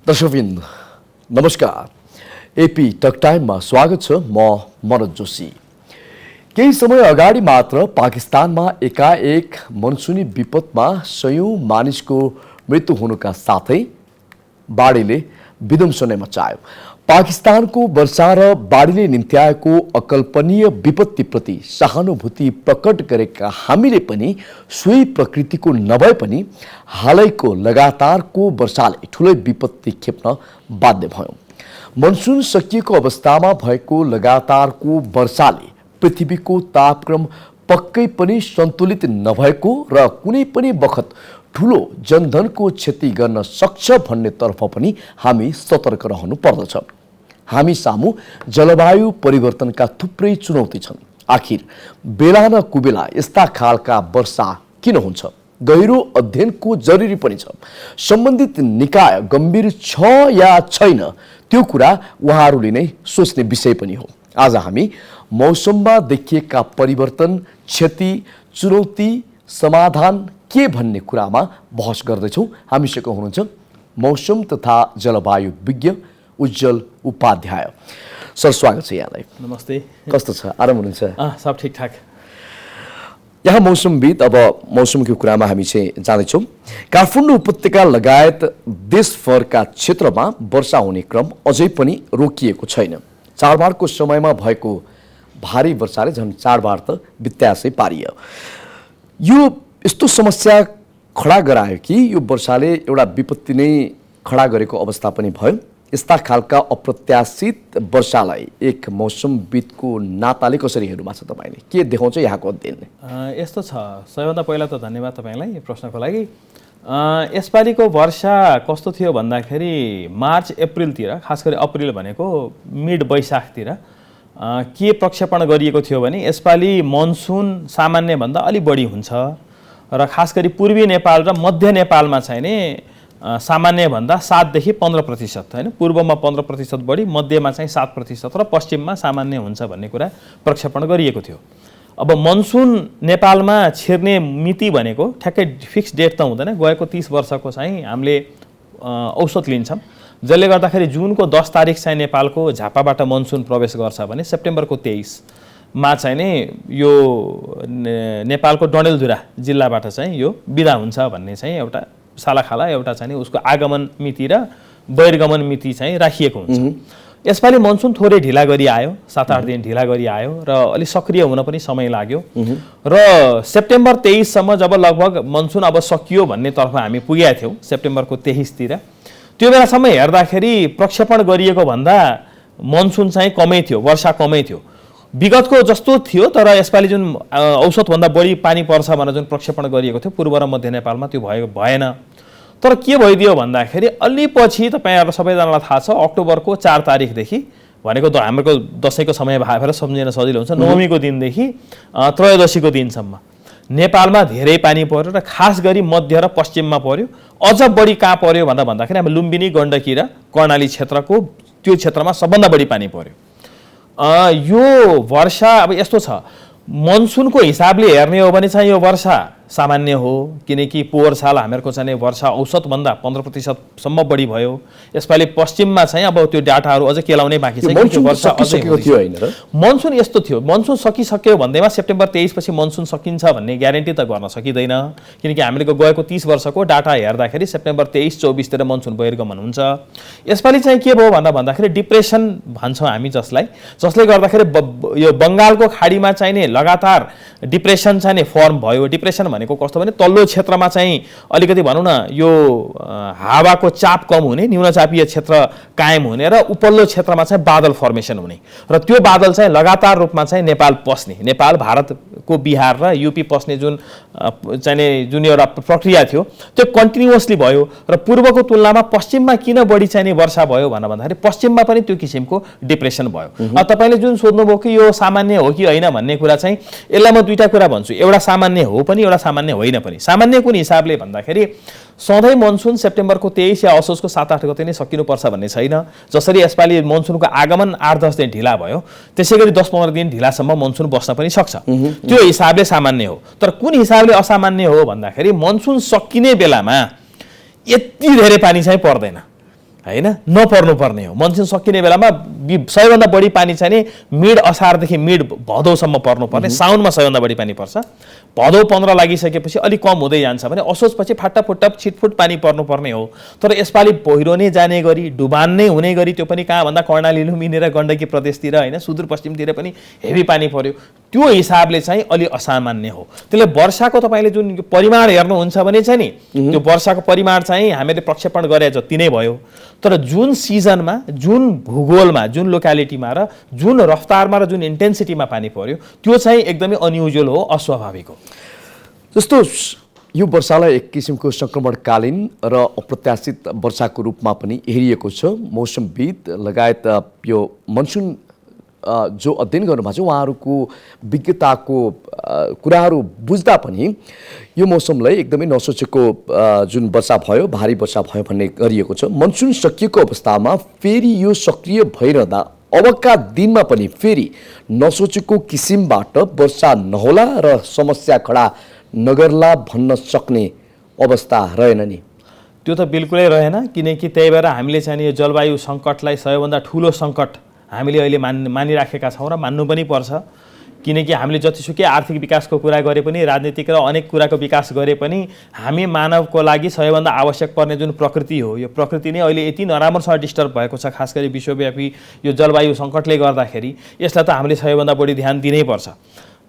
दर्शकवृन्द नमस्कार। AP talk टाइममा स्वागत छ। म मनोज जोशी। केही समय अगाडि मात्र पाकिस्तानमा एकाएक मनसुनी विपदमा सयौं मानिसको मृत्यु हुनुका साथै बाढीले विध्वंसनै मचायो। पाकिस्तानको वर्षा र बाढीले निम्त्याएको अकल्पनीय विपत्तिप्रति सहानुभूति प्रकट गरेका हामीले पनि सोही प्रकृतिको नभए पनि हालैको लगातारको वर्षाले ठुलै विपत्ति खेप्न बाध्य भयो। मनसुन सकिएको अवस्थामा भएको लगातारको वर्षाले पृथ्वीको तापक्रम पक्कै पनि सन्तुलित नभएको र कुनै पनि बखत ठुलो जनधनको क्षति गर्न सक्छ भन्नेतर्फ पनि हामी सतर्क रहनु पर्दछ। हामी सामु जलवायु परिवर्तनका थुप्रै चुनौती छन्। आखिर बेला न कुबेला यस्ता खालका वर्षा किन हुन्छ? गहिरो अध्ययनको जरुरी पनि छ। सम्बन्धित निकाय गम्भीर छ या छैन त्यो कुरा उहाँहरूले नै सोच्ने विषय पनि हो। आज हामी मौसममा देखिएका परिवर्तन, क्षति, चुनौती, समाधान के भन्ने कुरामा बहस गर्दैछौँ। हामीसँग हुनुहुन्छ मौसम तथा जलवायु विज्ञ उज्जवल उपाध्याय। सर, स्वागत छ यहाँलाई। नमस्ते। कस्तो छ? आराम हुनुहुन्छ? सब ठिकठाक। यहाँ मौसमविद, अब मौसमको कुरामा हामी चाहिँ जाँदैछौँ। काठमाडौँ उपत्यका लगायत देशभरका क्षेत्रमा वर्षा हुने क्रम अझै पनि रोकिएको छैन। चाडबाडको समयमा भएको भारी वर्षाले झन् चाडबाड त बित्यासै पारियो। यो यस्तो समस्या खडा गरायो कि यो वर्षाले एउटा विपत्ति नै खडा गरेको अवस्था पनि भयो। यस्ता खालका अप्रत्याशित वर्षालाई एक मौसमविदको नाताले कसरी हेर्नुभएको छ तपाईँले? के देखाउँछ यहाँको अध्ययनले? यस्तो छ, सबैभन्दा पहिला त धन्यवाद तपाईँलाई प्रश्नको लागि। यसपालिको वर्षा कस्तो थियो भन्दाखेरि मार्च एप्रिलतिर, खास गरी अप्रिल भनेको मिड वैशाखतिर के प्रक्षेपण गरिएको थियो भने यसपालि मनसुन सामान्यभन्दा अलि बढी हुन्छ र खास गरी पूर्वी नेपाल र मध्य नेपालमा चाहिँ नि सामान्यभन्दा 7 देखि 15% हैन, पूर्वमा 15% बढी, मध्यमा चाहिँ 7% र पश्चिममा सामान्य हुन्छ भन्ने कुरा प्रक्षेपण गरिएको थियो। अब मनसुन नेपालमा छिर्ने मिति भनेको ठ्याक्कै फिक्स डेट त हुँदैन, गएको 30 वर्षको चाहिँ हामीले औसत लिन्छौँ, जसले गर्दाखेरि जुनको 10 तारिक चाहिँ नेपालको झापाबाट मनसुन प्रवेश गर्छ भने सेप्टेम्बरको 23 मा चाहिँ नि यो नेपालको डडेलधुरा जिल्लाबाट चाहिँ यो बिदा हुन्छ भन्ने चाहिँ एउटा सालाखाला एउटा चाहिँ उसको आगमन मिति र बहिर्गमन मिति चाहिँ राखिएको हुन्छ। यसपालि मनसुन थोरै ढिला गरी आयो, 7-8 दिन ढिला गरी आयो र अलि सक्रिय हुन पनि समय लाग्यो र सेप्टेम्बर 23 सम्म जब लगभग मनसुन अब सकियो भन्ने तर्फ हामी पुगेका थियौँ, सेप्टेम्बरको 23 तिर, त्यो बेलासम्म हेर्दाखेरि प्रक्षेपण गरिएको भन्दा मनसुन चाहिँ कमै थियो, वर्षा कमै थियो, विगतको जस्तो थियो। तर यसपालि जुन औसतभन्दा बढी पानी पर्छ भनेर जुन प्रक्षेपण गरिएको थियो पूर्व र मध्य नेपालमा त्यो भएन। तर के भइदियो भन्दाखेरि अलि पछि तपाईँहरूलाई सबैजनालाई थाहा छ, अक्टोबरको 4 तारिकदेखि भनेको हाम्रो दसैँको समय भएर सम्झिन सजिलो हुन्छ, नवमीको दिनदेखि त्रयोदशीको दिनसम्म नेपालमा धेरै पानी पर्यो र खास गरी मध्य र पश्चिममा पर्यो। अझ बढी कहाँ पर्यो भन्दाखेरि हामी लुम्बिनी, गण्डकी र कर्णाली क्षेत्रको त्यो क्षेत्रमा सबभन्दा बढी पानी पर्यो। यो वर्षा अब यस्तो छ, मनसुनको हिसाबले हेर्ने हो भने चाहिँ यो वर्षा सामान्य हो, किनकि पोहोर साल हामीहरूको चाहिँ वर्षा औसतभन्दा 15% सम्म बढी भयो। यसपालि पश्चिममा चाहिँ अब त्यो डाटाहरू अझै केलाउनै बाँकी छ। मनसुन यस्तो थियो, मनसुन सकिसक्यो भन्दैमा सेप्टेम्बर 23 पछि मनसुन सकिन्छ भन्ने ग्यारेन्टी त गर्न सकिँदैन, किनकि हामीले गएको 30 वर्षको डाटा हेर्दाखेरि सेप्टेम्बर 23-24 तिर मनसुन बहिर्गमन हुन्छ। यसपालि चाहिँ के भयो भन्दाखेरि डिप्रेसन भन्छौँ हामी जसले गर्दाखेरि यो बङ्गालको खाडीमा चाहिँ नि लगातार डिप्रेसन चाहिँ फर्म भयो। डिप्रेसन भनेको कस्तो भने तल्लो क्षेत्रमा चाहिँ अलिकति भनौँ न यो हावाको चाप कम हुने, न्यूनचापीय क्षेत्र कायम हुने र उपल्लो क्षेत्रमा चाहिँ बादल फर्मेसन हुने र त्यो बादल चाहिँ लगातार रूपमा चाहिँ नेपाल पस्ने, नेपाल भारतको बिहार र युपी पस्ने जुन एउटा प्रक्रिया थियो त्यो कन्टिन्युअसली भयो र पूर्वको तुलनामा पश्चिममा किन बढी चाहिँ वर्षा भयो भन्दाखेरि पश्चिममा पनि त्यो किसिमको डिप्रेसन भयो। तपाईँले जुन सोध्नुभयो कि यो सामान्य हो कि होइन भन्ने कुरा चाहिँ यसलाई म दुईटा कुरा भन्छु, एउटा सामान्य हो पनि एउटा सामान्य होइन पनि। सामान्य कुन हिसाबले भन्दाखेरि सधैँ मनसुन सेप्टेम्बरको 23 या असोजको 7-8 गते नै सकिनुपर्छ भन्ने छैन। जसरी यसपालि मनसुनको आगमन 8-10 दिन ढिला भयो, त्यसै गरी 10-15 दिन ढिलासम्म मनसुन बस्न पनि सक्छ। त्यो हिसाबले सामान्य हो। तर कुन हिसाबले असामान्य हो भन्दाखेरि मनसुन सकिने बेलामा यति धेरै पानी चाहिँ पर्दैन हैन नपर्नुपर्ने हो। मनसुन सकिने बेलामा सबैभन्दा बढी पानी चाहिँ नि मिड असारदेखि मिड भदौसम्म पर्नुपर्ने, साउनमा सबैभन्दा बढी पानी पर्छ। भदौ 15 लागिसकेपछि अलिक कम हुँदै जान्छ भने असोजपछि फाटाफुट्टा छिटफुट पानी पर्नुपर्ने हो। तर यसपालि पहिरो नै जाने गरी डुबान नै हुने गरी, त्यो पनि कहाँ भन्दा कर्णाली लुम्बिनी र गण्डकी प्रदेशतिर हैन सुदूरपश्चिमतिर पनि हेभी पानी पर्यो। त्यो हिसाबले चाहिँ अलि असामान्य हो। त्यसले वर्षाको तपाईले जुन परिमाण हेर्नुहुन्छ भने चाहिँ नि त्यो वर्षाको परिमाण चाहिँ हामीले प्रक्षेपण गरे जति नै भयो। तर जुन सिजनमा, जुन भूगोलमा, जुन लोकालिटीमा र जुन रफ्तारमा र जुन इन्टेन्सिटीमा पानी पर्यो त्यो चाहिँ एकदमै अनयुजुअल हो, अस्वाभाविक हो। जस्तो यो वर्षालाई एक किसिमको संक्रमणकालीन र अप्रत्याशित वर्षाको रूपमा पनि हेरिएको छ। मौसमविद लगायत यो मनसुन जो अध्ययन गर्नुभएको छ उहाँहरूको विज्ञताको कुराहरू बुझ्दा पनि यो मौसमलाई एकदमै नसोचेको जुन वर्षा भयो, भारी वर्षा भयो भन्ने गरिएको छ। मनसुन सकिएको अवस्थामा फेरि यो सक्रिय भइरहँदा अबका दिनमा पनि फेरि नसोचेको किसिमबाट वर्षा नहोला र समस्या खडा नगर्ला भन्न सक्ने अवस्था रहेन नि? त्यो त बिल्कुलै रहेन, किनकि त्यही भएर हामीले चाहिँ यो जलवायु सङ्कटलाई सबैभन्दा ठुलो सङ्कट हामीले अहिले मानिराखेका छौँ र मान्नु पनि पर्छ। किनकि हामीले जतिसुकै आर्थिक विकासको कुरा गरे पनि, राजनीतिक र अनेक कुराको विकास गरे पनि हामी मानवको लागि सबैभन्दा आवश्यक पर्ने जुन प्रकृति हो, यो प्रकृति नै अहिले यति नराम्रोसँग डिस्टर्ब भएको छ, खास गरी विश्वव्यापी यो जलवायु सङ्कटले गर्दाखेरि यसलाई त हामीले सबैभन्दा बढी ध्यान दिनै पर्छ।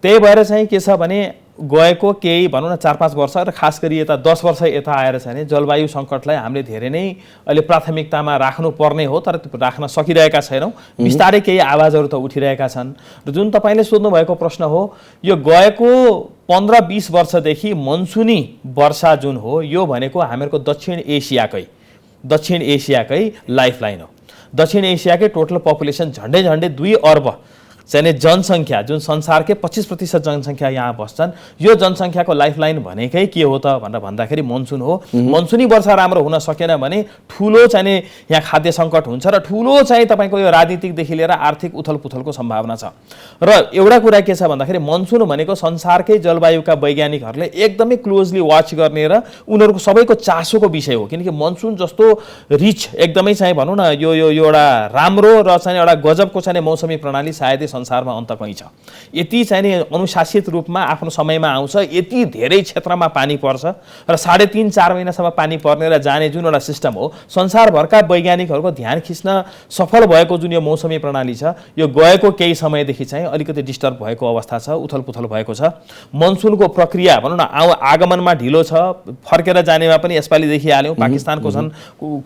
त्यही भएर चाहिँ के छ भने गएको केही भनौँ न 4-5 वर्ष र खास गरी यता 10 वर्ष यता आएर चाहिँ जलवायु सङ्कटलाई हामीले धेरै नै अहिले प्राथमिकतामा राख्नुपर्ने हो, तर राख्न सकिरहेका छैनौँ। बिस्तारै केही आवाजहरू त उठिरहेका छन्। र जुन तपाईँले सोध्नुभएको प्रश्न हो, यो गएको 15-20 वर्षदेखि मनसुनी वर्षा जुन हो यो भनेको हामीहरूको दक्षिण एसियाकै लाइफलाइन हो। दक्षिण एसियाकै टोटल पपुलेसन झन्डै 2 अर्ब चाहिँ जनसङ्ख्या, जुन संसारकै 25% जनसङ्ख्या यहाँ बस्छन्, यो जनसङ्ख्याको लाइफलाइन भनेकै के हो त भनेर भन्दाखेरि मनसुन हो। मनसुनी वर्षा राम्रो हुन सकेन भने ठुलो चाहिँ यहाँ खाद्य सङ्कट हुन्छ र ठुलो चाहिँ तपाईँको यो राजनीतिकदेखि लिएर आर्थिक उथलपुथलको सम्भावना छ। र एउटा कुरा के छ भन्दाखेरि मनसुन भनेको संसारकै जलवायुका वैज्ञानिकहरूले एकदमै क्लोजली वाच गर्ने र उनीहरूको सबैको चासोको विषय हो। किनकि मनसुन जस्तो रिच एकदमै चाहिँ भनौँ न यो एउटा राम्रो र चाहिँ एउटा गजबको चाहिँ मौसमी प्रणाली सायदै संसारमा अन्त कहीँ छ। यति चाहिँ नि अनुशासित रूपमा आफ्नो समयमा आउँछ, यति धेरै क्षेत्रमा पानी पर्छ र 3.5-4 महिनासम्म पानी पर्ने र जाने जुन एउटा सिस्टम हो, संसारभरका वैज्ञानिकहरूको ध्यान खिच्न सफल भएको जुन यो मौसमी प्रणाली छ, यो गएको केही समयदेखि चाहिँ अलिकति डिस्टर्ब भएको अवस्था छ, उथलपुथल भएको छ। मनसुनको प्रक्रिया भनौँ न आगमनमा ढिलो छ, फर्केर जानेमा पनि यसपालि देखिहाल्यौँ। पाकिस्तानको झन्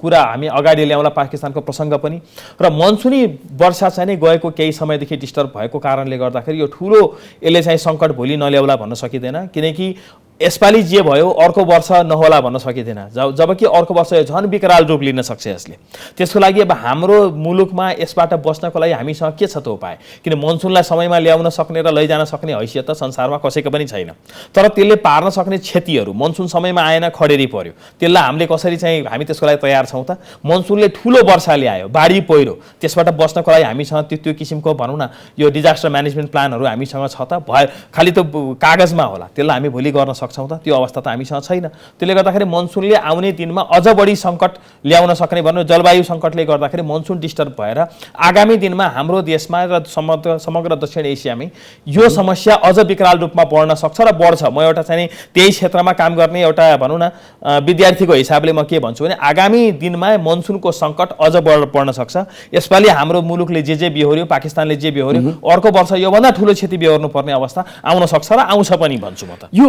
कुरा हामी अगाडि ल्याउँला, पाकिस्तानको प्रसङ्ग पनि। र मनसुनी वर्षा चाहिँ नि गएको केही समयदेखि डिस्टर्ब भएको कारणले गर्दाखेरि यो ठुलो यसले चाहिँ सङ्कट भोलि नल्याउला भन्न सकिँदैन। किनकि यसपालि जे भयो अर्को वर्ष नहोला भन्न सकिँदैन, जबकि अर्को वर्ष झन् विकराल रूप लिन सक्छ यसले। त्यसको लागि अब हाम्रो मुलुकमा यसबाट बस्नको लागि हामीसँग के छ त उपाय? किन मनसुनलाई समयमा ल्याउन सक्ने र लैजान सक्ने हैसियत त संसारमा कसैको पनि छैन। तर त्यसले पार्न सक्ने क्षतिहरू, मनसुन समयमा आएन, खडेरी पर्यो, त्यसलाई हामीले कसरी चाहिँ हामी त्यसको लागि तयार छौँ त? मनसुनले ठुलो वर्षा ल्यायो, बाढी पहिरो, त्यसबाट बस्नको लागि हामीसँग त्यो किसिमको भनौँ न यो डिजास्टर म्यानेजमेन्ट प्लानहरू हामीसँग छ त? भयो खालि त कागजमा होला, त्यसलाई हामी भोलि गर्न सक्छौँ त? त्यो अवस्था त हामीसँग छैन। त्यसले गर्दाखेरि मनसुनले आउने दिनमा अझ बढी सङ्कट ल्याउन सक्ने भनौँ जलवायु सङ्कटले गर्दाखेरि मनसुन डिस्टर्ब भएर आगामी दिनमा हाम्रो देशमा र समग्र दक्षिण एसियामै यो समस्या अझ विकराल रूपमा बढ्न सक्छ र बढ्छ। म एउटा चाहिँ त्यही क्षेत्रमा काम गर्ने एउटा भनौँ न विद्यार्थीको हिसाबले म के भन्छु भने आगामी दिनमा मनसुनको सङ्कट अझ बढ्न सक्छ। यसपालि हाम्रो मुलुकले जे बिहोर्यो, पाकिस्तानले जे बिहोर्यो, अर्को वर्ष योभन्दा ठुलो क्षति बिहोर्नु पर्ने अवस्था आउन सक्छ र आउँछ पनि भन्छु म त। यो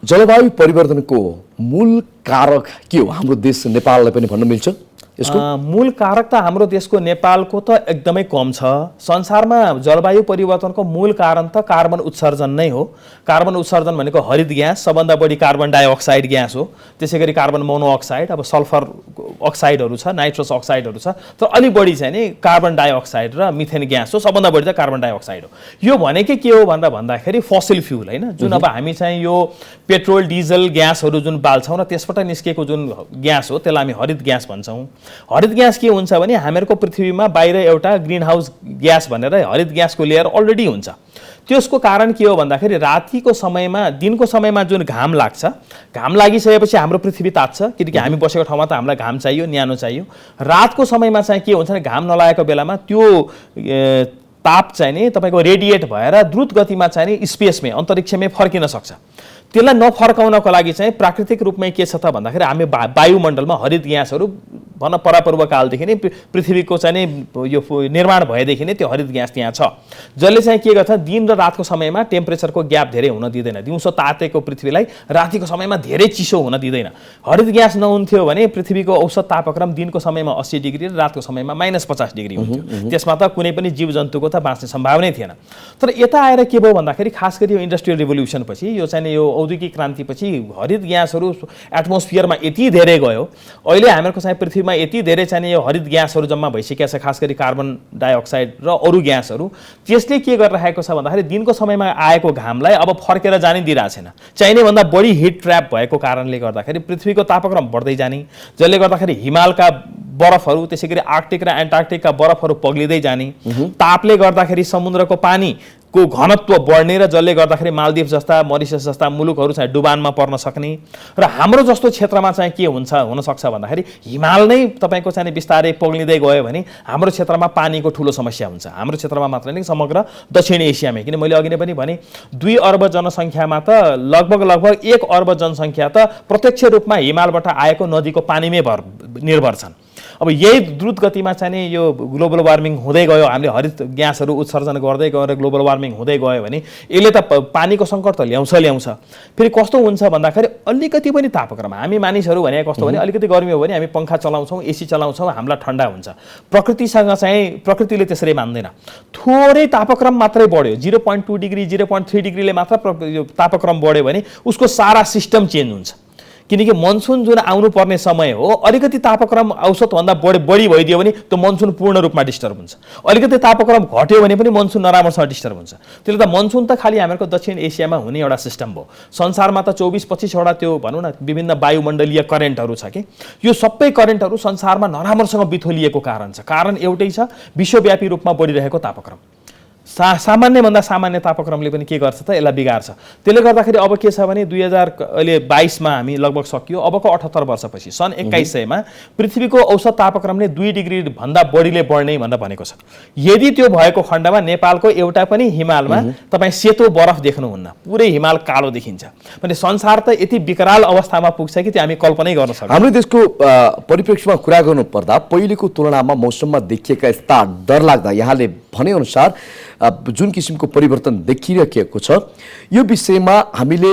जलवायु परिवर्तनको मूल कारक के हो? हाम्रो देश नेपाललाई पनि भन्न मिल्छ यसको? मूल कारक त हाम्रो देशको नेपालको त एकदमै कम छ। संसारमा जलवायु परिवर्तनको मूल कारण त कार्बन उत्सर्जन नै हो। कार्बन उत्सर्जन भनेको हरित ग्यास, सबभन्दा बढी कार्बन डाइअक्साइड ग्यास हो। त्यसै गरी कार्बन मोनोअक्साइड, अब सल्फर अक्साइडहरू छ, नाइट्रस अक्साइडहरू छ, तर अलिक बढी चाहिँ नि कार्बन डाइअक्साइड र मिथेन ग्यास हो। सबभन्दा बढी त कार्बन डाइअक्साइड हो। यो भनेकै के हो भनेर भन्दाखेरि फसिल फ्युल होइन, जुन अब हामी चाहिँ यो पेट्रोल डिजल ग्यासहरू जुन बाल्छौँ र त्यसबाट निस्केको जुन ग्यास हो त्यसलाई हामी हरित ग्यास भन्छौँ। हरित ग्यास के हुन्छ भने हामीहरूको पृथ्वीमा बाहिर एउटा ग्रिन हाउस ग्यास भनेर हरित ग्यासको लेयर अलरेडी हुन्छ। त्यसको कारण के हो भन्दाखेरि रातिको समयमा दिनको समयमा जुन घाम लाग्छ, घाम लागिसकेपछि हाम्रो पृथ्वी तात्छ, किनकि हामी बसेको ठाउँमा त हामीलाई घाम चाहियो, न्यानो चाहियो। रातको समयमा चाहिँ के हुन्छ भने घाम नलागेको बेलामा त्यो ताप चाहिँ नि तपाईँको रेडिएट भएर द्रुत गतिमा चाहिँ नि स्पेसमै अन्तरिक्षमै फर्किन सक्छ। त्यसलाई नफर्काउनको लागि चाहिँ प्राकृतिक रूपमै के छ त भन्दाखेरि हामी वायुमण्डलमा हरित ग्यासहरू भन परापूर्व कालदेखि नै पृथ्वीको चाहिँ नि यो निर्माण भएदेखि नै त्यो हरित ग्यास त्यहाँ छ, जसले चाहिँ के गर्छ दिन र रातको समयमा टेम्परेचरको ग्याप धेरै हुन दिँदैन। दिउँसो तातेको पृथ्वीलाई रातिको समयमा धेरै चिसो हुन दिँदैन। हरित ग्यास नहुन्थ्यो भने पृथ्वीको औसत तापक्रम दिनको समयमा 80 डिग्री र रातको समयमा -50 डिग्री हुन्थ्यो। त्यसमा त कुनै पनि जीवजन्तुको त बाँच्ने सम्भावनै थिएन। तर यता आएर के भयो भन्दाखेरि खास गरी यो इन्डस्ट्रियल रिभोल्युसन पछि, यो चाहिँ यो औद्योगिक क्रान्तिपछि हरित ग्यासहरू एटमोस्फियरमा यति धेरै गयो, अहिले हामीहरूको चाहिँ पृथ्वीमा यति धेरै चाहिँ यो हरित ग्यासहरू जम्मा भइसकेको छ, खास गरी कार्बन डाइअक्साइड र अरू ग्यासहरू। त्यसले के गरिरहेको छ भन्दाखेरि दिनको समयमा आएको घामलाई अब फर्केर जानै दिइरहेको छैन। चाहिने भन्दा बढी हिट ट्र्याप भएको कारणले गर्दाखेरि पृथ्वीको तापक्रम बढ्दै जाने, जसले गर्दाखेरि हिमालका बरफहरू, त्यसै गरी आर्कटिक र एन्टार्कटिकका बरफहरू पग्लिँदै जाने, तापले गर्दाखेरि समुद्रको पानीको घनत्व बढ्ने र जसले गर्दाखेरि मालदिभ जस्ता, मरिसस जस्ता मुलुकहरू चाहिँ डुबानमा पर्न सक्ने। र हाम्रो जस्तो क्षेत्रमा चाहिँ के हुनसक्छ भन्दाखेरि हिमाल नै तपाईँको चाहिँ बिस्तारै पग्लिँदै गयो भने हाम्रो क्षेत्रमा पानीको ठुलो समस्या हुन्छ। हाम्रो क्षेत्रमा मात्र नै, समग्र दक्षिण एसियामै। किन मैले अघि नै पनि भने 2 अर्ब जनसङ्ख्यामा त लगभग 1 अर्ब जनसङ्ख्या त प्रत्यक्ष रूपमा हिमालबाट आएको नदीको पानीमै निर्भर छन्। अब यही द्रुत गतिमा चाहिँ नि यो ग्लोबल वार्मिङ हुँदै गयो, हामीले हरित ग्यासहरू उत्सर्जन गर्दै गयो र ग्लोबल वार्मिङ हुँदै गयो भने यसले त पानीको सङ्कट त ल्याउँछ। फेरि कस्तो हुन्छ भन्दाखेरि अलिकति पनि तापक्रम, हामी मानिसहरू भने कस्तो भने अलिकति गर्मी हो भने हामी पङ्खा चलाउँछौँ, एसी चलाउँछौँ, हामीलाई ठन्डा हुन्छ। प्रकृतिसँग चाहिँ प्रकृतिले त्यसरी मान्दैन। थोरै तापक्रम मात्रै बढ्यो, 0.2 डिग्री 0.3 डिग्रीले मात्र तापक्रम बढ्यो भने उसको सारा सिस्टम चेन्ज हुन्छ। किनकि मनसुन जुन आउनुपर्ने समय हो, अलिकति तापक्रम औसतभन्दा बढी भइदियो भने त्यो मनसुन पूर्ण रूपमा डिस्टर्ब हुन्छ। अलिकति तापक्रम घट्यो भने पनि मनसुन नराम्रोसँग डिस्टर्ब हुन्छ। त्यसले त मनसुन त खालि हामीहरूको दक्षिण एसियामा हुने एउटा सिस्टम भयो। संसारमा त 24-25 वटा त्यो भनौँ न विभिन्न वायुमण्डलीय करेन्टहरू छ कि यो सबै करेन्टहरू संसारमा नराम्रोसँग बिथोलिएको कारण छ। कारण एउटै छ, विश्वव्यापी रूपमा बढिरहेको तापक्रम। सामान्यभन्दा सामान्य तापक्रमले पनि के गर्छ त, यसलाई बिगार्छ। त्यसले गर्दाखेरि अब के छ भने 2022 मा हामी लगभग सकियो। अबको 78 वर्षपछि सन् 2100 मा पृथ्वीको औसत तापक्रमले 2 डिग्री भन्दा बढीले बढ्ने भनेर भनेको छ। यदि त्यो भएको खण्डमा नेपालको एउटा पनि हिमालमा तपाईँ सेतो बरफ देख्नुहुन्न, पुरै हिमाल कालो देखिन्छ भने संसार त यति विकराल अवस्थामा पुग्छ कि त्यो हामी कल्पनै गर्न सक्दैनौँ। हाम्रो देशको परिप्रेक्ष्यमा कुरा गर्नु पर्दा पहिलेको तुलनामा मौसममा देखिएका यस्ता डरलाग्दा यहाँले भनेअनुसार जुन किसिमको परिवर्तन देखिरहेको छ, यो विषयमा हामीले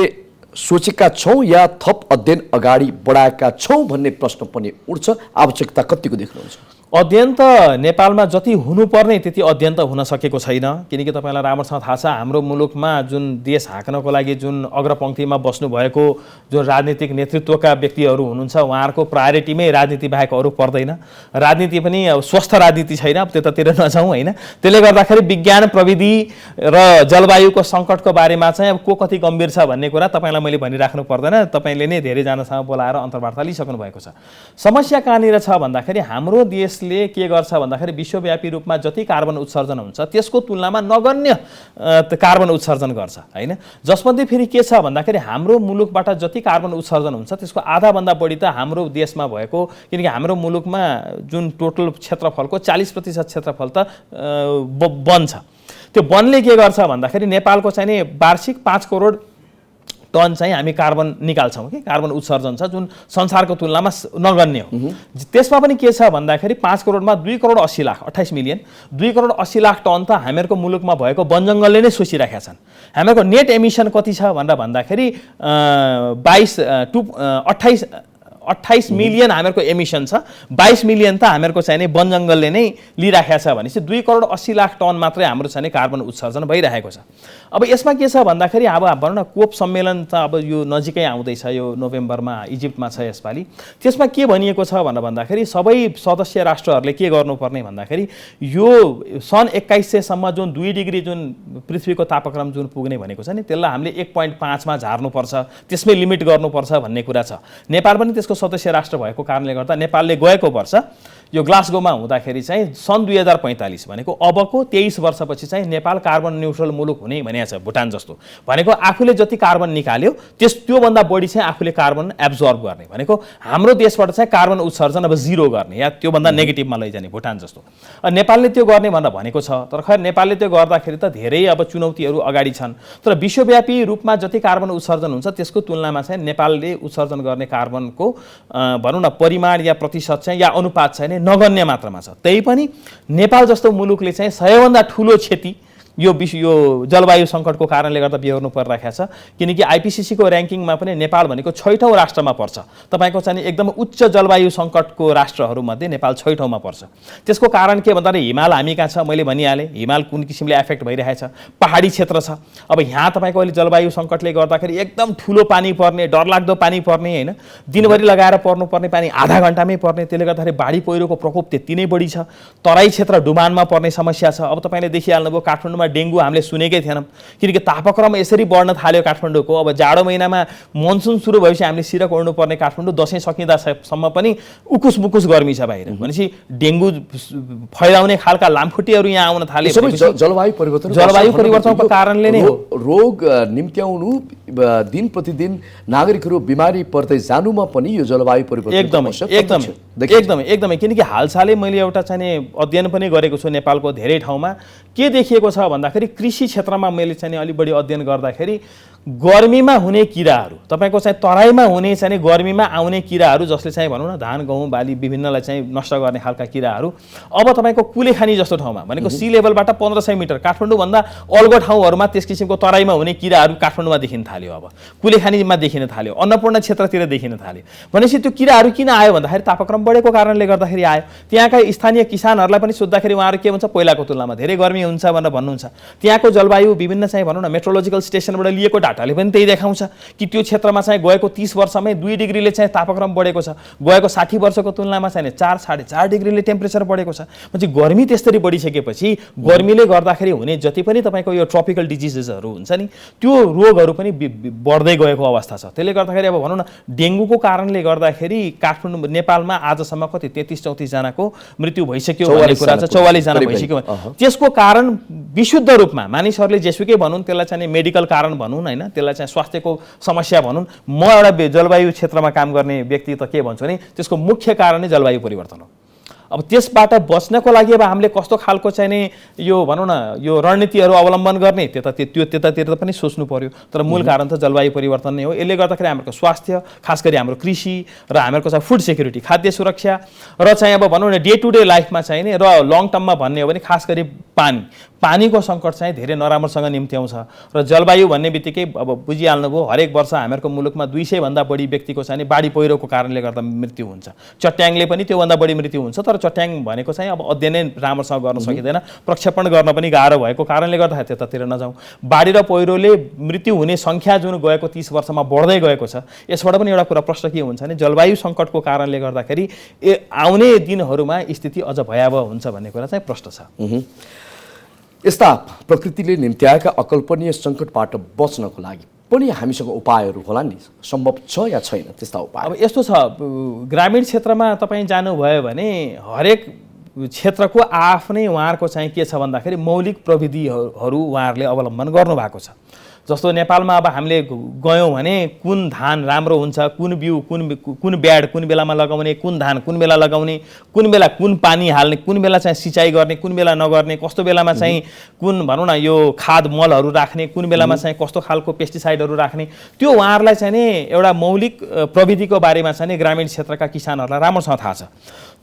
सोचेका छौँ या थप अध्ययन अगाडि बढाएका छौँ भन्ने प्रश्न पनि उठ्छ। आवश्यकता कतिको देख्नुहुन्छ? अध्ययन त नेपालमा जति हुनुपर्ने त्यति अध्ययन त हुन सकेको छैन। किनकि तपाईँलाई राम्रोसँग थाहा छ, हाम्रो मुलुकमा जुन देश हाँक्नको लागि जुन अग्रपङ्क्तिमा बस्नुभएको जुन राजनीतिक नेतृत्वका व्यक्तिहरू हुनुहुन्छ, उहाँहरूको प्रायोरिटीमै राजनीति बाहेक अरू पर्दैन। राजनीति पनि अब स्वस्थ राजनीति छैन, अब त्यतातिर नजाउँ होइन। त्यसले गर्दाखेरि विज्ञान, प्रविधि र जलवायुको सङ्कटको बारेमा चाहिँ अब को कति गम्भीर छ भन्ने कुरा तपाईँलाई मैले भनिराख्नु पर्दैन। तपाईँले नै धेरैजनासँग बोलाएर अन्तर्वार्ता लिइसक्नु भएको छ। समस्या कहाँनिर छ भन्दाखेरि हाम्रो देश के गर्छ भन्दाखेरि विश्वव्यापी रूपमा जति कार्बन उत्सर्जन हुन्छ त्यसको तुलनामा नगण्य कार्बन उत्सर्जन गर्छ होइन। जसमध्ये फेरि के छ भन्दाखेरि हाम्रो मुलुकबाट जति कार्बन उत्सर्जन हुन्छ त्यसको आधाभन्दा बढी त हाम्रो देशमा भएको, किनकि हाम्रो मुलुकमा जुन टोटल क्षेत्रफलको 40% क्षेत्रफल त वन छ। त्यो वनले के गर्छ भन्दाखेरि नेपालको चाहिँ नि वार्षिक 5 करोड टन चाहिँ हामी कार्बन निकाल्छौँ कि कार्बन उत्सर्जन छ, जुन संसारको तुलनामा नगण्य हो। त्यसमा पनि के छ भन्दाखेरि 5 करोडमा 2 करोड 80 लाख 28 मिलियन 2 करोड 80 लाख टन त हामीहरूको मुलुकमा भएको वन जङ्गलले नै सोचिराखेका छन्। हामीहरूको नेट एमिसन कति छ भनेर भन्दाखेरि 28 मिलियन हामीहरूको एमिसन छ। 22 मिलियन त हामीहरूको चाहिँ नि वन जङ्गलले नै लिइराखेको छ भनेपछि 2 करोड 80 लाख टन मात्रै हाम्रो चाहिँ कार्बन उत्सर्जन भइरहेको छ। अब यसमा के छ भन्दाखेरि अब भनौँ न कोप सम्मेलन त अब यो नजिकै आउँदैछ, यो नोभेम्बरमा इजिप्टमा छ यसपालि। त्यसमा के भनिएको छ भनेर भन्दाखेरि सबै सदस्य राष्ट्रहरूले के गर्नुपर्ने भन्दाखेरि यो सन् 2100 सम्म जुन 2 डिग्री जुन पृथ्वीको तापक्रम जुन पुग्ने भनेको छ नि त्यसलाई हामीले 1.5 मा झार्नुपर्छ, त्यसमै लिमिट गर्नुपर्छ भन्ने कुरा छ। नेपाल पनि त्यसको सदस्य राष्ट्र भएको कारणले गर्दा नेपालले गएको वर्ष यो ग्लासगोमा हुँदाखेरि चाहिँ सन् 2045 भनेको अबको 23 वर्षपछि चाहिँ नेपाल कार्बन न्युट्रल मुलुक हुने भनेको छ। भुटान जस्तो भनेको आफूले जति कार्बन निकाल्यो त्योभन्दा बढी चाहिँ आफूले कार्बन एब्जर्ब गर्ने भनेको हाम्रो देशबाट चाहिँ कार्बन उत्सर्जन अब 0 गर्ने या त्योभन्दा नेगेटिभमा लैजाने भुटान जस्तो। नेपालले त्यो गर्ने भनेर भनेको छ, तर खैर नेपालले त्यो गर्दाखेरि त धेरै अब चुनौतीहरू अगाडि छन्। तर विश्वव्यापी रूपमा जति कार्बन उत्सर्जन हुन्छ त्यसको तुलनामा चाहिँ नेपालले उत्सर्जन गर्ने कार्बनको भनौँ न परिमाण या प्रतिशत चाहिँ या अनुपात चाहिँ नगण्य मात्रामा छ। त्यही पनि नेपाल जस्तो मुलुकले चाहिँ सबैभन्दा ठुलो क्षति यो जलवायु सङ्कटको कारणले गर्दा बेहोर्नु परिरहेको छ। किनकि आइपिसिसीको ऱ्याङ्किङमा पनि नेपाल भनेको 6 औँ राष्ट्रमा पर्छ। तपाईँको चाहिँ एकदम उच्च जलवायु सङ्कटको राष्ट्रहरूमध्ये नेपाल 6 ठाउँमा पर्छ। त्यसको कारण के भन्दाखेरि हिमाल हामी कहाँ छ, मैले भनिहालेँ हिमाल कुन किसिमले एफेक्ट भइरहेछ, पहाडी क्षेत्र छ। अब यहाँ तपाईँको अहिले जलवायु सङ्कटले गर्दाखेरि एकदम ठुलो पानी पर्ने, डरलाग्दो पानी पर्ने होइन, दिनभरि लगाएर पर्नुपर्ने पानी आधा घन्टामै पर्ने, त्यसले गर्दाखेरि बाढी पहिरोको प्रकोप त्यति नै बढी छ। तराई क्षेत्र डुबानमा पर्ने समस्या छ। अब तपाईँले देखिहाल्नुभयो काठमाडौँमा डेङ्गु हामीले सुनेकै थिएनौँ, किनकि तापक्रम यसरी बढ्न थाल्यो काठमाडौँको। अब जाडो महिनामा मनसुन सुरु भएपछि हामीले सिरक ओढ्नु पर्ने काठमाडौँ दसैँ सकिँदासम्म पनि उकुस मुकुस गर्मी छ बाहिर। भनेपछि डेङ्गु फैलाउने खालका लामखुट्टेहरू यहाँ आउन थाले। जलवायु परिवर्तनको कारणले नै हो। रोग निम्त्याउनु दिन प्रतिदिन नागरिकहरू बिमारी पर्दै जानुमा पनि यो जलवायु परिवर्तन एकदमै किनकि हालसालै मैले एउटा चाहिँ अध्ययन पनि गरेको छु नेपालको धेरै ठाउँमा। के देखिएको छ भन्दाखेरि कृषि क्षेत्रमा मैले चाहिँ अलि बढी अध्ययन गर्दाखेरि गर्मीमा हुने किराहरू, तपाईँको चाहिँ तराईमा हुने चाहिँ गर्मीमा आउने किराहरू जसले चाहिँ भनौँ न धान गहुँ बाली विभिन्नलाई चाहिँ नष्ट गर्ने खालका किराहरू अब तपाईँको कुलेखानी जस्तो ठाउँमा भनेको सी लेभलबाट 1500 मिटर काठमाडौँभन्दा अल्गो ठाउँहरूमा त्यस किसिमको तराईमा हुने किराहरू काठमाडौँमा देखिन थाल्यो। अब कुलेखानीमा देखिन थाल्यो, अन्नपूर्ण क्षेत्रतिर देखिन थाल्यो। भनेपछि त्यो किराहरू किन आयो भन्दाखेरि तापक्रम बढेको कारणले गर्दाखेरि आयो। त्यहाँका स्थानीय किसानहरूलाई पनि सोद्धाखेरि उहाँहरू के भन्छ, पहिलाको तुलनामा धेरै गर्मी हुन्छ भनेर भन्नुहुन्छ। त्यहाँको जलवायु विभिन्न चाहिँ भनौँ न मेट्रोलोजिकल स्टेसनबाट लिएको डाटाले पनि त्यही देखाउँछ कि त्यो क्षेत्रमा चाहिँ गएको 30 वर्षमै 2 डिग्रीले चाहिँ तापक्रम बढेको छ। गएको 60 वर्षको तुलनामा चाहिँ 4-4.5 डिग्रीले टेम्परेचर बढेको छ। भनेपछि गर्मी त्यसरी बढिसकेपछि गर्मीले गर्दाखेरि हुने जति पनि तपाईँको यो ट्रपिकल डिजिजेसहरू हुन्छ नि त्यो रोगहरू पनि बढ्दै गएको अवस्था छ। त्यसले गर्दाखेरि अब भनौँ न डेङ्गुको कारणले गर्दाखेरि काठमाडौँ नेपालमा आजसम्म कति 33-34 जनाको मृत्यु भइसक्यो भन्ने कुरा छ। 44 जना भइसक्यो। त्यसको कारण विशुद्ध रूपमा मानिसहरूले जेसुकै भनौँ त्यसलाई चाहिँ मेडिकल कारण भनौँ होइन, त्यसलाई चाहिँ स्वास्थ्यको समस्या भनौँ, म एउटा जलवायु क्षेत्रमा काम गर्ने व्यक्ति त के भन्छु भने त्यसको मुख्य कारण नै जलवायु परिवर्तन हो। अब त्यसबाट बच्नको लागि अब हामीले कस्तो खालको चाहिँ नि यो भनौँ न यो रणनीतिहरू अवलम्बन गर्ने त्यतातिर पनि सोच्नु पर्यो। तर मूल कारण त जलवायु परिवर्तन नै हो। यसले गर्दाखेरि हाम्रो स्वास्थ्य, खास गरी हाम्रो कृषि र हाम्रो चाहिँ फुड सेक्युरिटी खाद्य सुरक्षा र चाहिँ अब भनौँ न डे टु डे लाइफमा चाहिँ नि र लङ टर्ममा भन्ने हो भने खास गरी पानीको सङ्कट चाहिँ धेरै नराम्रोसँग निम्त्याउँछ। र जलवायु भन्ने बित्तिकै अब बुझिहाल्नुभयो हरेक वर्ष हाम्रो मुलुकमा 200 भन्दा बढी व्यक्तिको चाहिँ बाढी पहिरोको कारणले गर्दा मृत्यु हुन्छ। चट्याङले पनि त्योभन्दा बढी मृत्यु हुन्छ। तर चट्याङ भनेको चाहिँ अब अध्ययन राम्रोसँग गर्न सकिँदैन, प्रक्षेपण गर्न पनि गाह्रो भएको कारणले गर्दाखेरि त्यतातिर नजाउँ। बाढी र पहिरोले मृत्यु हुने सङ्ख्या जुन गएको 30 वर्षमा बढ्दै गएको छ, यसबाट पनि एउटा कुरा प्रश्न के हुन्छ भने जलवायु सङ्कटको कारणले गर्दाखेरि आउने दिनहरूमा स्थिति अझ भयावह हुन्छ भन्ने कुरा चाहिँ प्रश्न छ। यस्ता प्रकृतिले निम्त्याएका अकल्पनीय सङ्कटबाट बच्नको लागि पनि हामीसँग उपायहरू होला नि, सम्भव छ या छैन त्यस्ता उपाय? अब यस्तो छ, ग्रामीण क्षेत्रमा तपाईँ जानुभयो भने हरेक क्षेत्रको आफ्नै उहाँहरूको चाहिँ के छ भन्दाखेरि मौलिक प्रविधिहरू उहाँहरूले अवलम्बन गर्नुभएको छ। जस्तो नेपालमा अब हामीले गयौँ भने कुन धान राम्रो हुन्छ, कुन बिउ कुन ब्याड कुन बेलामा लगाउने, कुन धान कुन बेला लगाउने, कुन बेला कुन पानी हाल्ने, कुन बेला चाहिँ सिँचाइ गर्ने, कुन बेला नगर्ने, कस्तो बेलामा चाहिँ कुन भनौँ न यो खाद मलहरू राख्ने, कुन बेलामा चाहिँ कस्तो खालको पेस्टिसाइडहरू राख्ने, त्यो उहाँहरूलाई चाहिँ नि एउटा मौलिक प्रविधिको बारेमा चाहिँ नि ग्रामीण क्षेत्रका किसानहरूलाई राम्रोसँग थाहा छ।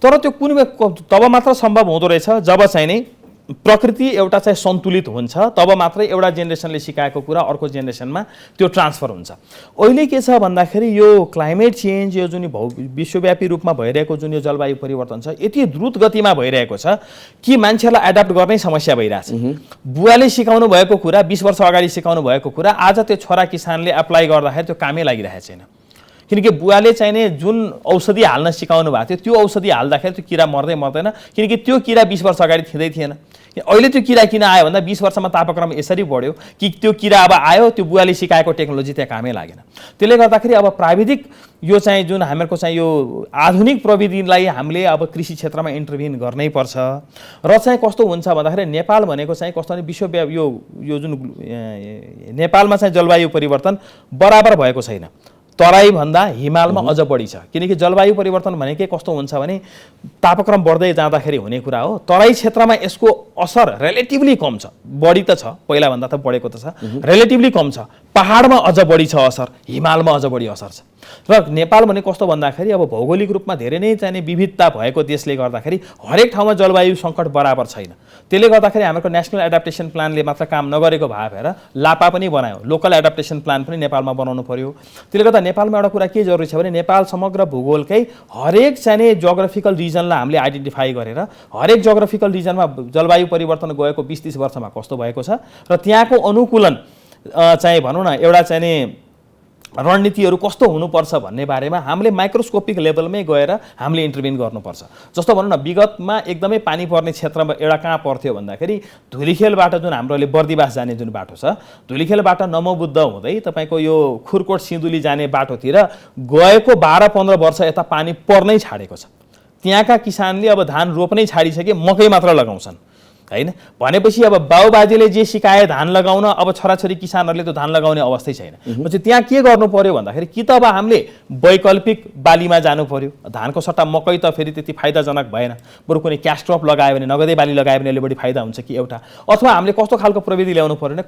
तर त्यो तब मात्र सम्भव हुँदो रहेछ जब चाहिँ नि प्रकृति एउटा चाहिँ सन्तुलित हुन्छ, तब मात्रै एउटा जेनेरेसनले सिकाएको कुरा अर्को जेनेरेसनमा त्यो ट्रान्सफर हुन्छ। अहिले के छ भन्दाखेरि यो क्लाइमेट चेन्ज यो जुन विश्वव्यापी रूपमा भइरहेको जुन यो जलवायु परिवर्तन छ यति द्रुत गतिमा भइरहेको छ कि मान्छेलाई एडाप्ट गर्नै समस्या भइरहेछ। बुवाले सिकाउनु भएको कुरा 20 वर्ष अगाडि सिकाउनु भएको कुरा आज त्यो छोरा किसानले एप्लाई गर्दाखेरि त्यो कामै लागिरहेको छैन। किनकि बुवाले चाहिने जुन औषधि हाल्न सिकाउनु भएको थियो त्यो औषधि हाल्दाखेरि त्यो किरा मर्दैन, किनकि त्यो किरा 20 वर्ष अगाडि थिँदै थिएन। अहिले त्यो किरा किन आयो भन्दा 20 वर्षमा तापक्रम यसरी बढ्यो कि त्यो किरा अब आयो, त्यो बुवाले सिकाएको टेक्नोलोजी त्यहाँ कामै लागेन। त्यसले गर्दाखेरि अब प्राविधिक यो चाहिँ जुन हामीहरूको चाहिँ यो आधुनिक प्रविधिलाई हामीले अब कृषि क्षेत्रमा इन्टरभेन गर्नै पर्छ। र चाहिँ कस्तो हुन्छ भन्दाखेरि नेपाल भनेको चाहिँ कस्तो भने विश्वव्यापी यो जुन नेपालमा चाहिँ जलवायु परिवर्तन बराबर भएको छैन, तराई भन्दा हिमालमा अझ बढी छ। किनकि जलवायु परिवर्तन भनेकै कस्तो हुन्छ भने तापक्रम बढ्दै जाँदाखेरि हुने कुरा हो। तराई क्षेत्रमा यसको असर रिलेटिभली कम छ, बढी त छ पहिला भन्दा त बढेको त छ, रिलेटिभली कम छ। पहाडमा अझ बढी छ असर, हिमालमा अझ बढी असर छ। र नेपाल भने कस्तो भन्दाखेरि अब भौगोलिक रूपमा धेरै नै चाहिने विविधता भएको देशले गर्दाखेरि हरेक ठाउँमा जलवायु सङ्कट बराबर छैन। त्यसले गर्दाखेरि हाम्रो नेसनल एडाप्टेसन प्लानले मात्र काम नगरेको भए भएर लापा पनि बनायो, लोकल एडाप्टेसन प्लान पनि नेपालमा बनाउनु पर्यो। त्यसले गर्दा नेपालमा एउटा कुरा के जरुरी छ भने नेपाल समग्र भूगोलकै हरेक चाहिने जोग्राफिकल रिजनलाई हामीले आइडेन्टिफाई गरेर हरेक जोग्राफिकल रिजनमा जलवायु परिवर्तन गएको 20-30 वर्षमा कस्तो भएको छ र त्यहाँको अनुकूलन चाहिँ भनौँ न एउटा चाहिने रणनीतिहरू कस्तो हुनुपर्छ भन्ने बारेमा हामीले माइक्रोस्कोपिक लेभलमै गएर हामीले इन्टरभेन गर्नुपर्छ। जस्तो भनौँ न विगतमा एकदमै पानी पर्ने क्षेत्रमा एउटा कहाँ पर्थ्यो भन्दाखेरि धुलीखेलबाट जुन हाम्रोले बर्दिवास जाने जुन बाटो छ, धुलीखेलबाट नमोबुद्ध हुँदै तपाईँको यो खुरकोट सिन्धुली जाने बाटोतिर गएको 12-15 वर्ष यता पानी पर्नै छाडेको छ। त्यहाँका किसानले अब धान रोप्नै छाडिसके, मकै मात्र लगाउँछन् हैन। भनेपछि अब बाउबाजेले जे सिकाए धान लगाउन, अब छोराछोरी किसानहरूले त धान लगाउने अवस्थै छैन। पछि त्यहाँ के गर्नु पर्यो भन्दाखेरि कि त अब हामीले वैकल्पिक बालीमा जानु पर्यो, धानको सट्टा मकै त फेरि त्यति फाइदाजनक भएन, बरु कुनै क्यास क्रप लगायो भने, नगदे बाली लगायो भने अलि बढी फाइदा हुन्छ कि एउटा, अथवा हामीले कस्तो खालको प्रविधि ल्याउनु पर्यो भने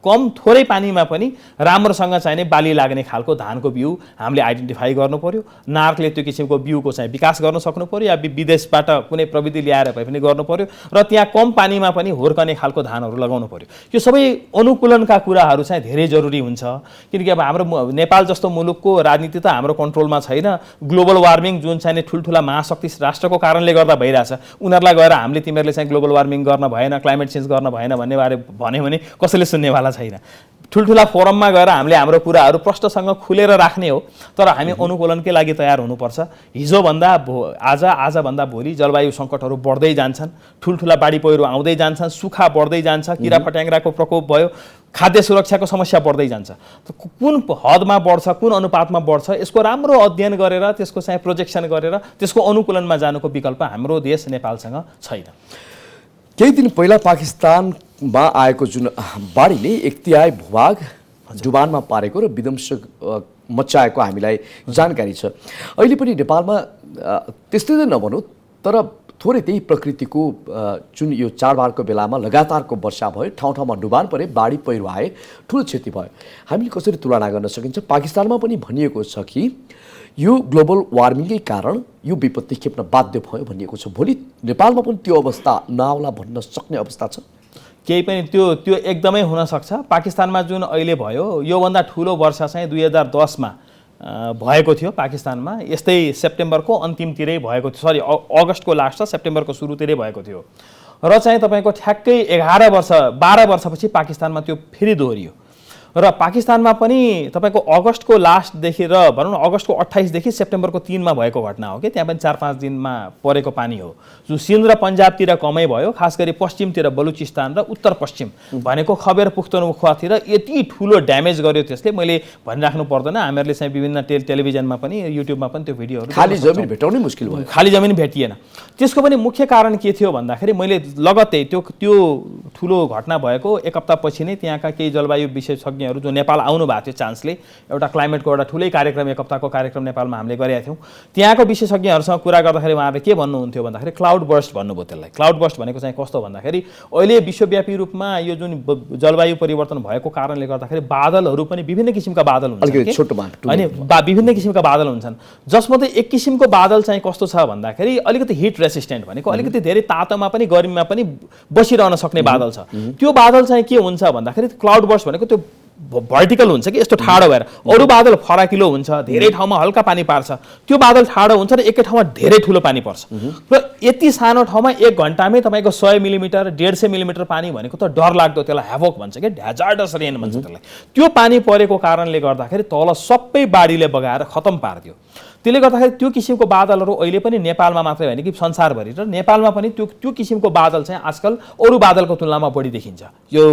कम थोरै पानीमा पनि राम्रोसँग चाहिने बाली लाग्ने खालको धानको बिउ हामीले आइडेन्टिफाई गर्नु पर्यो। नार्कले त्यो किसिमको बिउको चाहिँ विकास गर्न सक्नु पर्यो, या विदेशबाट कुनै प्रविधि ल्याएर भए पनि गर्नु पर्यो, र त्यहाँ कम पानीमा पनि हुर्कने खालको धानहरू लगाउनु पर्यो। यो सबै अनुकूलनका कुराहरू चाहिँ धेरै जरुरी हुन्छ। किनकि अब हाम्रो नेपाल जस्तो मुलुकको राजनीति त हाम्रो कन्ट्रोलमा छैन। ग्लोबल वार्मिङ जुन चाहिँ ठुल्ठुला महाशक्ति राष्ट्रको कारणले गर्दा भइरहेछ, उनीहरूलाई गएर हामीले तिमीहरूले चाहिँ ग्लोबल वार्मिङ गर्न भएन, क्लाइमेट चेन्ज गर्न भएन भन्ने बारे भन्यो भने कसैले सुन्नेवाला छैन। ठुल्ठुला फोरममा गएर हामीले हाम्रो कुराहरू प्रष्टसँग खुलेर राख्ने हो, तर हामी अनुकूलनकै लागि तयार हुनुपर्छ। हिजोभन्दा आजभन्दा भोलि जलवायु सङ्कटहरू बढ्दै जान्छन्, ठुल्ठुला बाढी पहिरो आउँदै जान्छन्, सुक्खा बढ्दै जान्छ, किरा फट्याङ्ग्राको प्रकोप भयो, खाद्य सुरक्षाको समस्या बढ्दै जान्छ। कुन हदमा बढ्छ, कुन अनुपातमा बढ्छ, यसको राम्रो अध्ययन गरेर त्यसको चाहिँ प्रोजेक्सन गरेर त्यसको अनुकूलनमा जानुको विकल्प हाम्रो देश नेपालसँग छैन। केही दिन पहिला पाकिस्तानमा आएको जुन बाढीले 1/3 भूभाग डुबानमा पारेको र विध्वंस मचाएको हामीलाई जानकारी छ। अहिले पनि नेपालमा त्यस्तै त नभनौँ, तर थोरै त्यही प्रकृतिको जुन यो चाडबाडको बेलामा लगातारको वर्षा भयो, ठाउँ ठाउँमा डुबान परे, बाढी पहिरो आए, ठुलो क्षति भयो। हामीले कसरी तुलना गर्न सकिन्छ? पाकिस्तानमा पनि भनिएको छ कि यो ग्लोबल वार्मिङकै कारण यो विपत्ति खेप्न बाध्य भयो भनिएको छ। भोलि नेपालमा पनि त्यो अवस्था नआउला भन्न सक्ने अवस्था छ? केही पनि त्यो एकदमै हुनसक्छ। पाकिस्तानमा जुन अहिले भयो, योभन्दा ठुलो वर्षा चाहिँ 2010मा भएको थियो पाकिस्तानमा। यस्तै सेप्टेम्बरको अन्तिमतिरै भएको थियो, सरी अगस्तको लास्ट र सेप्टेम्बरको सुरुतिरै भएको थियो। र चाहिँ तपाईँको ठ्याक्कै 12 वर्षपछि पाकिस्तानमा त्यो फेरि दोहोरियो। र पाकिस्तानमा पनि तपाईँको अगस्तको लास्टदेखि र भनौँ न अगस्तको 28 देखि सेप्टेम्बरको 3 मा भएको घटना हो कि त्यहाँ पनि 4-5 दिनमा परेको पानी हो। जो सिन्ध र पन्जाबतिर कमै भयो, खास गरी पश्चिमतिर बलुचिस्तान र उत्तर पश्चिम भनेको खबेर पुख्तनख्वातिर यति ठुलो ड्यामेज गर्यो त्यसले। मैले भनिराख्नु पर्दैन, हामीहरूले चाहिँ विभिन्न टेलिभिजनमा पनि युट्युबमा पनि त्यो भिडियोहरू, खाली जमिन भेटाउनै मुस्किल भयो, खाली जमिन भेटिएन। त्यसको पनि मुख्य कारण के थियो भन्दाखेरि मैले लगत्तै त्यो ठुलो घटना भएको 1 हप्तापछि नै त्यहाँका केही जलवायु विशेषज्ञहरू जो नेपाल आउनु भएको थियो चान्सले, एउटा क्लाइमेटको एउटा ठुलै कार्यक्रम 1 हप्ताको कार्यक्रम नेपालमा हामीले गरेका थियौँ। त्यहाँको विशेषज्ञहरूसँग कुरा गर्दाखेरि उहाँहरूले के भन्नुहुन्थ्यो भन्दाखेरि क्लाउड बर्स्ट भन्नुभयो त्यसलाई। क्लाउड बर्स्ट भनेको चाहिँ कस्तो भन्दाखेरि अहिले विश्वव्यापी रूपमा यो जुन जलवायु परिवर्तन भएको कारणले गर्दाखेरि बादलहरू पनि विभिन्न किसिमका बादल हुन्छन् होइन, विभिन्न किसिमका बादल हुन्छन्, जसमध्ये एक किसिमको बादल चाहिँ कस्तो छ भन्दाखेरि अलिकति हिट रेसिस्टेन्ट भनेको अलिकति धेरै तातोमा पनि गर्मीमा पनि बसिरहन सक्ने बादल छ। त्यो बादल चाहिँ के हुन्छ भन्दाखेरि क्लाउड बर्स्ट भनेको त्यो भर्टिकल हुन्छ कि यस्तो ठाडो भएर, अरू बादल फराकिलो हुन्छ, धेरै ठाउँमा हल्का पानी पार्छ, त्यो बादल ठाडो हुन्छ र एकै ठाउँमा धेरै ठुलो पानी पर्छ। र यति सानो ठाउँमा 1 घन्टामै तपाईँको 100 मिलिमिटर 150 मिलिमिटर पानी भनेको त डर लाग्दो, त्यसलाई ह्याभोक भन्छ कि ह्याजार्डस रेन भन्छ त्यसलाई। त्यो पानी परेको कारणले गर्दाखेरि तल सबै बाढीले बगाएर खतम पारिदियो। त्यसले गर्दाखेरि त्यो किसिमको बादलहरू अहिले पनि नेपालमा मात्रै होइन कि संसारभरि र नेपालमा पनि त्यो किसिमको बादल चाहिँ आजकल अरू बादलको तुलनामा बढी देखिन्छ। यो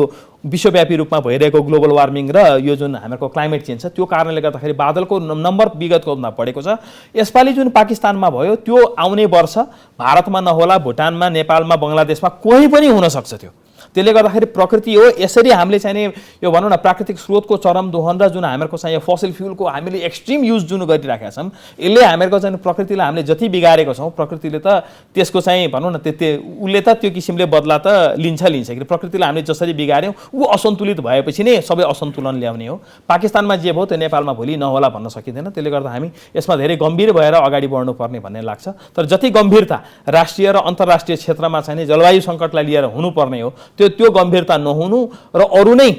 विश्वव्यापी रूपमा भइरहेको ग्लोबल वार्मिङ र यो जुन हाम्रो क्लाइमेट चेन्ज छ त्यो कारणले गर्दाखेरि बादलको नम्बर विगतको भन्दा बढेको छ। यसपालि जुन पाकिस्तानमा भयो त्यो आउने वर्ष भारतमा नहोला, भुटानमा, नेपालमा, बङ्गलादेशमा कहीँ पनि हुन सक्छ त्यो। त्यसले गर्दाखेरि प्रकृति हो। यसरी हामीले चाहिँ यो भनौँ न प्राकृतिक स्रोतको चरम दोहन र जुन हामीहरूको चाहिँ यो फसिल फ्युलको हामीले एक्सट्रिम युज जुन गरिराखेका छौँ यसले हामीहरूको चाहिँ प्रकृतिलाई हामीले जति बिगारेको छौँ प्रकृतिले त त्यसको चाहिँ भनौँ न उसले त त्यो किसिमले बदला त लिन्छ कि प्रकृतिलाई हामीले जसरी बिगाऱ्यौँ ऊ असन्तुलित भएपछि नै सबै असन्तुलन ल्याउने हो। पाकिस्तानमा जे भयो त्यो नेपालमा भोलि नहोला भन्न सकिँदैन। त्यसले गर्दा हामी यसमा धेरै गम्भीर भएर अगाडि बढ्नुपर्ने भन्ने लाग्छ। तर जति गम्भीरता राष्ट्रिय र अन्तर्राष्ट्रिय क्षेत्रमा चाहिँ जलवायु सङ्कटलाई लिएर हुनुपर्ने हो त्यो गम्भीरता नहुनु र अरू नै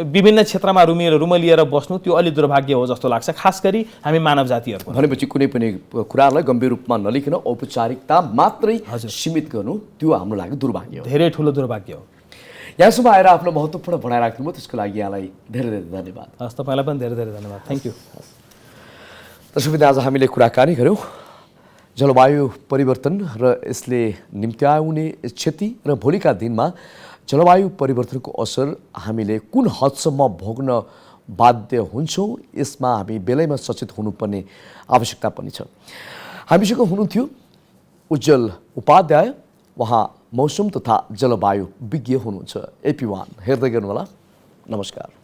विभिन्न क्षेत्रमा रुमलिएर बस्नु त्यो अलि दुर्भाग्य हो जस्तो लाग्छ, खास गरी हामी मानव जातिहरूको। भनेपछि कुनै पनि कुरालाई गम्भीर रूपमा नलिकन औपचारिकता मात्रै सीमित गर्नु त्यो हाम्रो लागि दुर्भाग्य हो, धेरै ठुलो दुर्भाग्य हो। यहाँसम्म आएर आफ्नो महत्त्वपूर्ण भनाइ राख्नुभयो त्यसको लागि यहाँलाई धेरै धेरै धन्यवाद। हस्, तपाईँलाई पनि धेरै धेरै धन्यवाद। Thank you. दर्शकवृन्द, आज हामीले कुराकानी गऱ्यौँ जलवायु परिवर्तन र यसले निम्त्याउने क्षति र भोलिका दिनमा जलवायु परिवर्तनको असर हामीले कुन हदसम्म भोग्न बाध्य हुन्छौँ यसमा हामी बेलैमा सचेत हुनुपर्ने आवश्यकता पनि छ। हामीसँग हुनुहुन्थ्यो उज्जवल उपाध्याय, उहाँ मौसम तथा जलवायु विज्ञ हुनुहुन्छ। AP1 हेर्दै गर्नुहोला। नमस्कार।